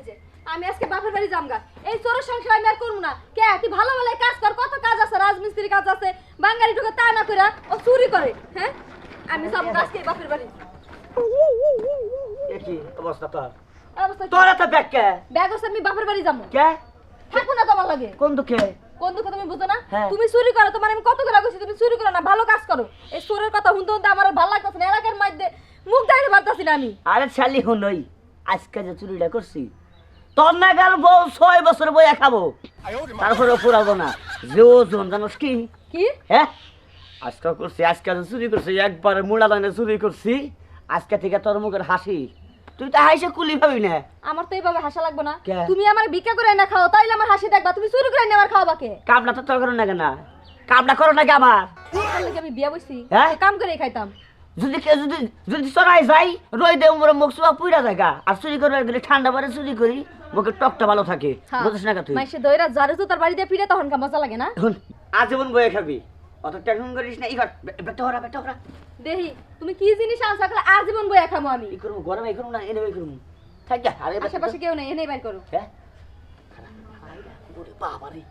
এই যে আমি আজকে বাপের বাড়ি যামগা। এই চোরের সংসার আমি আর করব না। কে তুই ভালো ভালো কাজ কর, কত কাজ আছে, রাজমিস্ত্রি কাজ আছে, বাঙালি ঢুকে তা না কইরা ও চুরি করে। হ্যাঁ আমি যাবো আজকে বাপের বাড়ি। কি অবস্থা তোর? অবস্থা কি? তোর এত ব্যাগ কে? ব্যাগ আছে, আমি বাপের বাড়ি যাবো। কে? থাকো না তোমার লাগে। কোন দুঃখে? কোন দুঃখ তুমি বুঝো না? হ্যাঁ। তুমি চুরি করো, তোমার আমি কত করে কইছি তুমি চুরি করো না, ভালো কাজ করো। এই চোরের কথা শুনতে শুনতে আমার আর ভালো লাগতেছে না, এলাকার মধ্যে মুখ দেখাতে পারতাছি না আমি। আরে শালি হুনই, আজকে যে চুরিটা করছি তোর না গেল বউ 6 বছর বইয়া খাবো, তারপরে পুরাবো না। যে ওজন জানোস কি? কি? হ্যাঁ আজকে করছি, আজকে যে চুরি করছি একবারে মুড়া লাইনে চুরি করছি। আজকে থেকে তোর মুখের হাসি, তুই তো হাসি কুলি ভাবি না। আমার তো এইভাবে হাসা লাগবে না। কে? তুমি আমার ভিক্ষা করে না খাও, তাইলে আমার হাসি দেখবা। তুমি চুরি করে না আমার খাওয়াবা কে? কামটা তো তোর করো না কেন? কামটা করো নাকি আমার? তার লাগি আমি বিয়া বইছি, হ্যাঁ? কাম করে খাইতাম। যদি যদি যদি চড়াই যাই রই দে মোর মুখ সুয়া পুইরা জায়গা, আর চুরি করবার গেলে ঠান্ডা পরে চুরি করি, মুখের টকটা ভালো থাকে। বুঝিস না তুই? মাইসে দইরা জারে তো তার বাড়িতে ফিরে তখন কা মজা লাগে না? এখন আজীবন বয়ে খাবি, অত টেনশন করিস না। ইগর বেটা ওরা দেহি তুমি কি জিনিস আনছো, আকলে আজীবন বইয়া খামু আমি। ই করব গরম এই করব না এনে এই করব থাক যা। আরে আশেপাশে কেউ নেই, এনেই বাইর করো। হ্যাঁ ওরে বাবা রে।